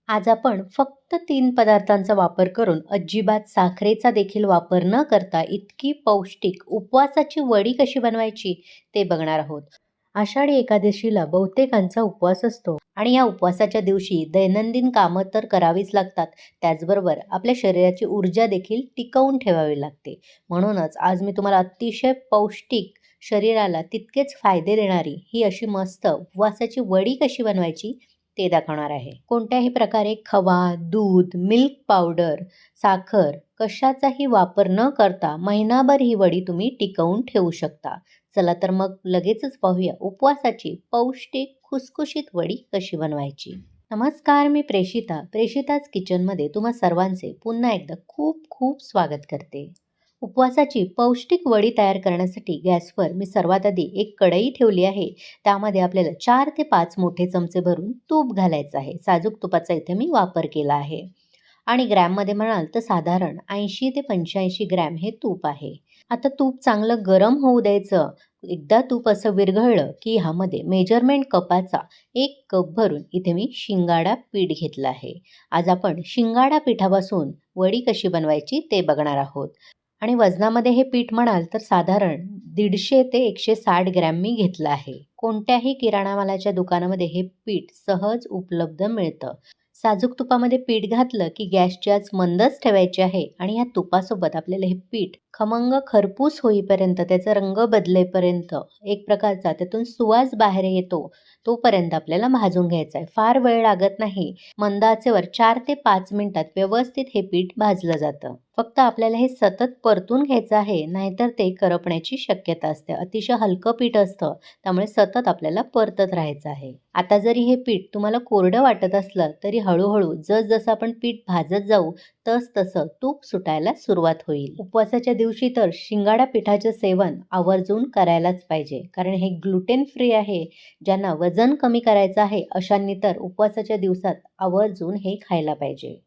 आज आपण फक्त 3 पदार्थांचा वापर करून अजिबात साखरेचा देखील वापर न करता इतकी पौष्टिक उपवासाची वडी कशी बनवायची ते बघणार आहोत. आषाढी एकादशीला बहुतेकांचा उपवास असतो आणि या उपवासाच्या दिवशी दैनंदिन कामं तर करावीच लागतात. त्याचबरोबर आपल्या शरीराची ऊर्जा देखील टिकवून ठेवावी लागते. म्हणूनच आज मी तुम्हाला अतिशय पौष्टिक, शरीराला तितकेच फायदे देणारी ही अशी मस्त उपवासाची वडी कशी बनवायची ते दाखवणार आहे. कोणत्याही प्रकारे खवा, दूध, मिल्क पावडर, साखर कशाचाही वापर न करता महिनाभर ही वडी तुम्ही टिकवून ठेवू शकता. चला तर मग लगेचच पाहूया उपवासाची पौष्टिक खुसखुशीत वडी कशी बनवायची. नमस्कार, मी प्रेषिता. प्रेषिताच किचनमध्ये तुम्हा सर्वांचे पुन्हा एकदा खूप खूप स्वागत करते. उपवासाची पौष्टिक वडी तयार करण्यासाठी गॅसवर मी सर्वात आधी एक कढई ठेवली आहे. त्यामध्ये आपल्याला 4 ते 5 मोठे चमचे भरून तूप घालायचं आहे. साजूक तुपाचा इथे मी वापर केला आहे. आणि ग्रॅममध्ये म्हणाल तर साधारण 80 ते 85 ग्रॅम हे तूप आहे. आता तूप चांगलं गरम होऊ द्यायचं. एकदा तूप असं विरघळलं की ह्यामध्ये मेजरमेंट कपाचा 1 कप भरून इथे मी शिंगाडा पीठ घेतलं आहे. आज आपण शिंगाडा पिठापासून वडी कशी बनवायची ते बघणार आहोत. आणि वजनामध्ये हे पीठ म्हणाल तर साधारण 150 ते 160 ग्रॅम मी घेतलं आहे. कोणत्याही किराणा मालाच्या दुकानामध्ये हे पीठ सहज उपलब्ध मिळतं. साजूक तुपामध्ये पीठ घातलं की गॅसची आच मंदच ठेवायची आहे आणि या तुपासोबत आपल्याला हे पीठ खमंग खरपूस होईपर्यंत, त्याचा रंग बदलेपर्यंत, एक प्रकारचा त्यातून सुवास बाहेर येतो तोपर्यंत आपल्याला भाजून घ्यायचं आहे. फार वेळ लागत नाही. मंद आचेवर 4 ते 5 मिनिटात व्यवस्थित हे पीठ भाजलं जातं. फक्त आपल्याला हे सतत परतून घ्यायचं आहे, नाहीतर ते करपण्याची शक्यता असते. अतिशय हलकं पीठ असतं, त्यामुळे सतत आपल्याला परतत राहायचं आहे. आता जरी हे पीठ तुम्हाला कोरडं वाटत असलं तरी हळूहळू जसजसं आपण पीठ भाजत जाऊ तसं तूप सुटायला सुरुवात होईल. उपवासाच्या दिवशी तर शिंगाडा पिठाचं सेवन आवर्जून करायलाच पाहिजे, कारण हे ग्लुटेन फ्री आहे. ज्यांना वजन कमी करायचं आहे अशांनी तर उपवासाच्या दिवसात आवर्जून हे खायला पाहिजे.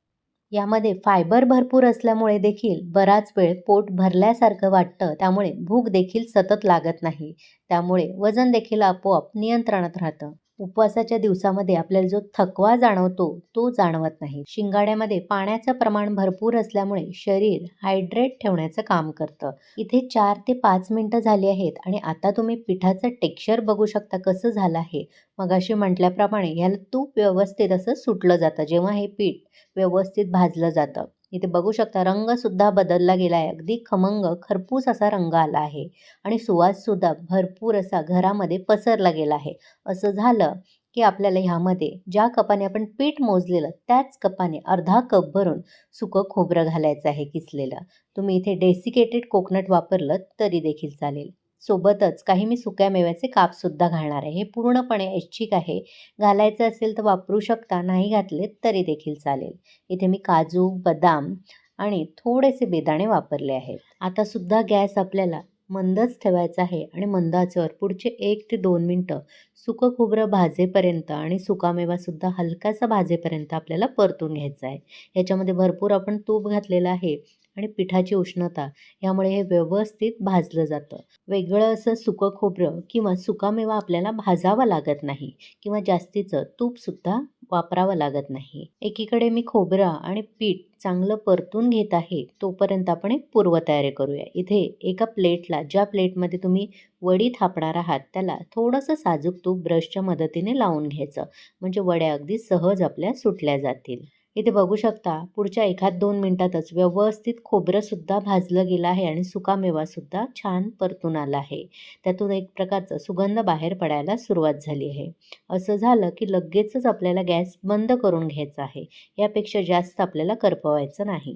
यामध्ये फायबर भरपूर असल्यामुळे देखील बराच वेळ पोट भरल्यासारखं वाटतं, त्यामुळे भूक देखील सतत लागत नाही. त्यामुळे वजन देखील आपोआप नियंत्रणात राहतं. उपवासाच्या दिवसामध्ये आपल्याला जो थकवा जाणवतो तो जाणवत नाही. शिंगाड्यामध्ये पाण्याचं प्रमाण भरपूर असल्यामुळे शरीर हायड्रेट ठेवण्याचं काम करतं. इथे 4 ते 5 मिनिटं झाली आहेत आणि आता तुम्ही पिठाचं टेक्स्चर बघू शकता कसं झालं आहे. मगाशी म्हटल्याप्रमाणे याला तूप व्यवस्थित असं सुटलं जातं जेव्हा हे पीठ व्यवस्थित भाजलं जातं. इथे बघू शकता रंगसुद्धा बदलला गेला आहे. अगदी खमंग खरपूस असा रंग आला आहे आणि सुवाससुद्धा भरपूर असा घरामध्ये पसरला गेला आहे. असं झालं की आपल्याला ह्यामध्ये ज्या कपाने आपण पीठ मोजलेलं त्याच कपाने अर्धा कप भरून सुकं खोबरं घालायचं आहे किसलेलं. तुम्ही इथे डेसिकेटेड कोकोनट वापरलं तरी देखील चालेल. सोबतच काही मी सुक्या मेव्याचे कापसुद्धा घालणार आहे. हे पूर्णपणे ऐच्छिक आहे. घालायचं असेल तर वापरू शकता, नाही घातले तरी देखील चालेल. इथे मी काजू, बदाम आणि थोडेसे बेदाणे वापरले आहेत. आता सुद्धा गॅस आपल्याला मंदच ठेवायचा आहे आणि मंद आचेवर पुढचे 1 ते 2 मिनिटं सुकं खोबरं भाजेपर्यंत आणि सुकामेवासुद्धा हलकासा भाजेपर्यंत आपल्याला परतून घ्यायचा आहे. ह्याच्यामध्ये भरपूर आपण तूप घातलेलं आहे आणि पिठाची उष्णता, यामुळे हे व्यवस्थित भाजलं जातं. वेगळं असं सुकं खोबरं किंवा सुकामेवा आपल्याला भाजावा लागत नाही किंवा जास्तीचं तूपसुद्धा वापरावं लागत नाही. एकीकडे मी खोबरं आणि पीठ चांगलं परतून घेत आहे, तोपर्यंत आपण एक पूर्वतयारी करूया. इथे एका प्लेटला, ज्या प्लेटमध्ये तुम्ही वडी थापणार आहात त्याला थोडंसं साजूक तूप ब्रशच्या मदतीने लावून घ्यायचं, म्हणजे वड्या अगदी सहज आपल्या सुटल्या जातील. इथे बघू शकता पुढच्या 1-2 मिनिटातच व्यवस्थित खोबरंसुद्धा भाजलं गेलं आहे आणि सुकामेवासुद्धा छान परतून आला आहे. त्यातून एक प्रकारचा सुगंध बाहेर पडायला सुरुवात झाली आहे. असं झालं की लगेचच आपल्याला गॅस बंद करून घ्यायचा आहे. यापेक्षा जास्त आपल्याला करपवायचं नाही.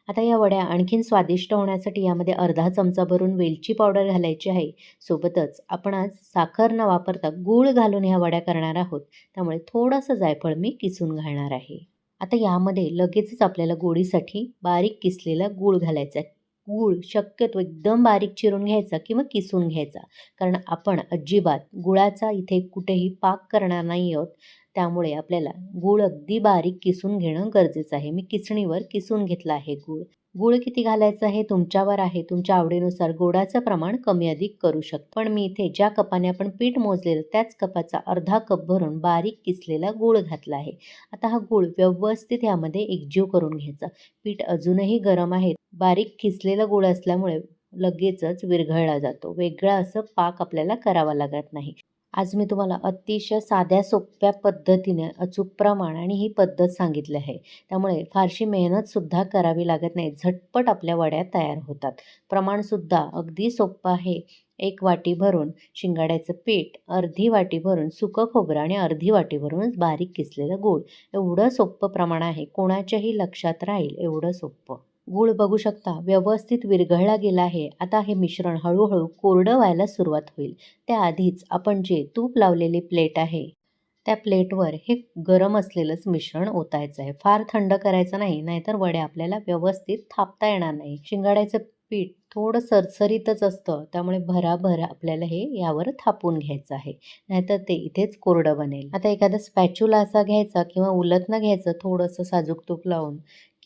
आता या वड्या आणखीन स्वादिष्ट होण्यासाठी यामध्ये अर्धा चमचा भरून वेलची पावडर घालायची आहे. सोबतच आपण आज साखर न वापरता गूळ घालून ह्या वड्या करणार आहोत, त्यामुळे थोडंसं जायफळ मी किसून घालणार आहे. आता यामध्ये लगेचच आपल्याला गोडीसाठी बारीक किसलेला गूळ घालायचा आहे. गूळ शक्यतो एकदम बारीक चिरून घ्यायचा किंवा किसून घ्यायचा, कारण आपण अजिबात गुळाचा इथे कुठेही पाक करणार नाही आहोत. त्यामुळे आपल्याला गूळ अगदी बारीक किसून घेणं गरजेचं आहे. मी किसणीवर किसून घेतला आहे गूळ. गूळ किती घालायचं हे तुमच्यावर आहे. तुमच्या आवडीनुसार गोडाचं प्रमाण कमी अधिक करू शकता. पण मी इथे ज्या कपाने आपण पीठ मोजलेलं त्याच कपाचा अर्धा कप भरून बारीक किसलेला गूळ घातला आहे. आता हा गूळ व्यवस्थित यामध्ये एकजीव करून घ्यायचा. पीठ अजूनही गरम आहे. बारीक किसलेला गूळ असल्यामुळे लगेचच विरघळला जातो. वेगळा असं पाक आपल्याला करावा लागत नाही. आज मी तुम्हाला अतिशय साध्या सोप्या पद्धतीने अचूक प्रमाण आणि ही पद्धत सांगितली आहे. त्यामुळे फारशी मेहनतसुद्धा करावी लागत नाही. झटपट आपल्या वड्या तयार होतात. प्रमाणसुद्धा अगदी सोपं आहे. 1 वाटी भरून शिंगाड्याचं पीठ, अर्धी वाटी भरून सुकं खोबरं आणि अर्धी वाटी भरून बारीक किसलेलं गूळ. एवढं सोपं प्रमाण आहे. कोणाच्याही लक्षात राहील एवढं सोपं. गूळ बघू शकता व्यवस्थित विरघळला गेला आहे. आता हे मिश्रण हळूहळू कोरडं व्हायला सुरुवात होईल. त्याआधीच आपण जे तूप लावलेली प्लेट आहे, त्या प्लेटवर हे गरम असलेलंच मिश्रण ओतायचं आहे. फार थंड करायचं नाही, नाहीतर वड्या आपल्याला व्यवस्थित थापता येणार नाही. शिंगाड्याचं पीठ थोडं सरसरीतच असतं, त्यामुळे भराभर आपल्याला हे यावर थापून घ्यायचं आहे. नाहीतर ते इथेच कोरडं बनेल. आता एखादा स्पॅच्युला असा घ्यायचा किंवा उलथनं घ्यायचं थोडंसं साजूक तूप लावून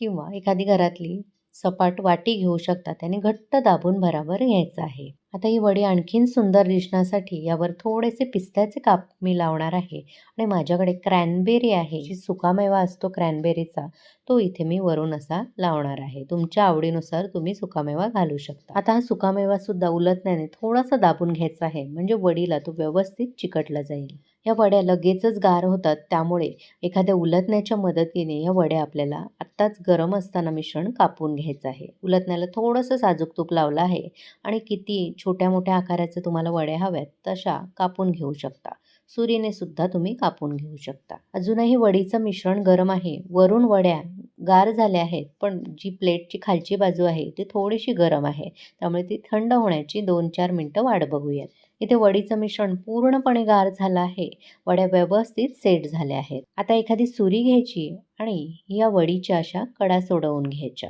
किंवा एखादी घरातली सपाट वाटी घेऊ शकता. त्याने घट्ट दाबून भराभर घ्यायचं आहे. आता ही वडी आणखीन सुंदर दिसण्यासाठी यावर थोडेसे पिस्त्याचे काप मी लावणार आहे आणि माझ्याकडे क्रॅनबेरी आहे, जी सुकामेवा असतो क्रॅनबेरीचा, तो इथे मी वरून असा लावणार आहे. तुमच्या आवडीनुसार तुम्ही सुकामेवा घालू शकता. आता हा सुकामेवासुद्धा उलटण्याने थोडासा दाबून घ्यायचा आहे, म्हणजे वडीला तो व्यवस्थित चिकटला जाईल. या वड्या लगेचच गार होतात, त्यामुळे एखाद्या उलटण्याच्या मदतीने या वड्या आपल्याला आत्ताच गरम असताना मिश्रण कापून घ्यायचं आहे. उलटण्याला थोडंसं साजूक तूप लावलं आहे आणि किती छोट्या-मोठ्या आकाराच्या तुम्हाला वड्या हव्यात तशा कापून घेऊ शकता. सुरीने सुद्धा तुम्ही कापून घेऊ शकता. अजूनही वडीचं मिश्रण गरम आहे. वरून वड्या गार झाल्या आहेत, पण जी प्लेटची खालची बाजू आहे ती थोडीशी गरम आहे. त्यामुळे ती थंड होण्याची 2-4 मिनिटं वाट बघूयात. इथे वडीचं मिश्रण पूर्णपणे गार झालं आहे. वड्या व्यवस्थित सेट झाल्या आहेत. आता एखादी सुरी घ्यायची आणि या वडीच्या अशा कडा सोडवून घ्यायच्या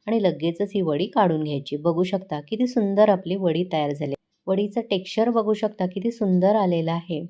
आणि लगेचच ही वडी काढून घ्यायची. बघू शकता किती सुंदर आपली वडी तयार झाली. वडीचं टेक्स्चर बघू शकता किती सुंदर आलेलं आहे.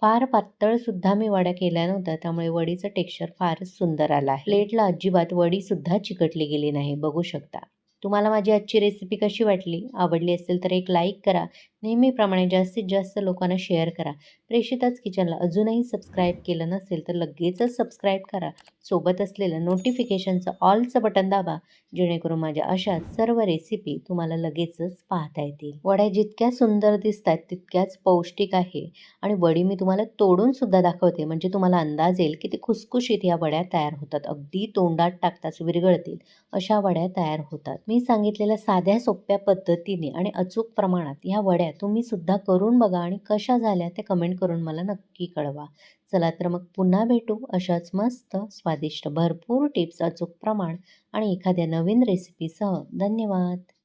फार पातळ सुद्धा मी वड्या केल्या नव्हत्या, त्यामुळे वडीचं टेक्स्चर फारच सुंदर आलं आहे. प्लेटला अजिबात वडीसुद्धा चिकटली गेली नाही. बघू शकता. तुम्हाला माझी आजची रेसिपी कशी वाटली? आवडली असेल तर एक लाईक करा. नेहमीप्रमाणे जास्तीत जास्त लोकांना शेअर करा. प्रेषिताच किचनला अजूनही सबस्क्राईब केलं नसेल तर लगेचच सबस्क्राईब करा. सोबत असलेलं नोटिफिकेशनचं ऑलचं बटन दाबा, जेणेकरून माझ्या अशाच सर्व रेसिपी तुम्हाला लगेचच पाहता येतील. वड्या जितक्या सुंदर दिसतात तितक्याच पौष्टिक आहे आणि वडी मी तुम्हाला तोडून सुद्धा दाखवते, म्हणजे तुम्हाला अंदाज येईल किती खुसखुशीत या वड्या तयार होतात. अगदी तोंडात टाकताच विरघळतील अशा वड्या तयार होतात. मी सांगितलेल्या साध्या सोप्या पद्धतीने आणि अचूक प्रमाणात ह्या वड्या तुम्ही सुद्धा करून बघा आणि कशा झाल्या ते कमेंट करून मला नक्की कळवा. चला तर मग पुन्हा भेटू अशाच मस्त स्वादिष्ट भरपूर टिप्स, अचूक प्रमाण आणि एखाद्या नवीन रेसिपीसह. धन्यवाद.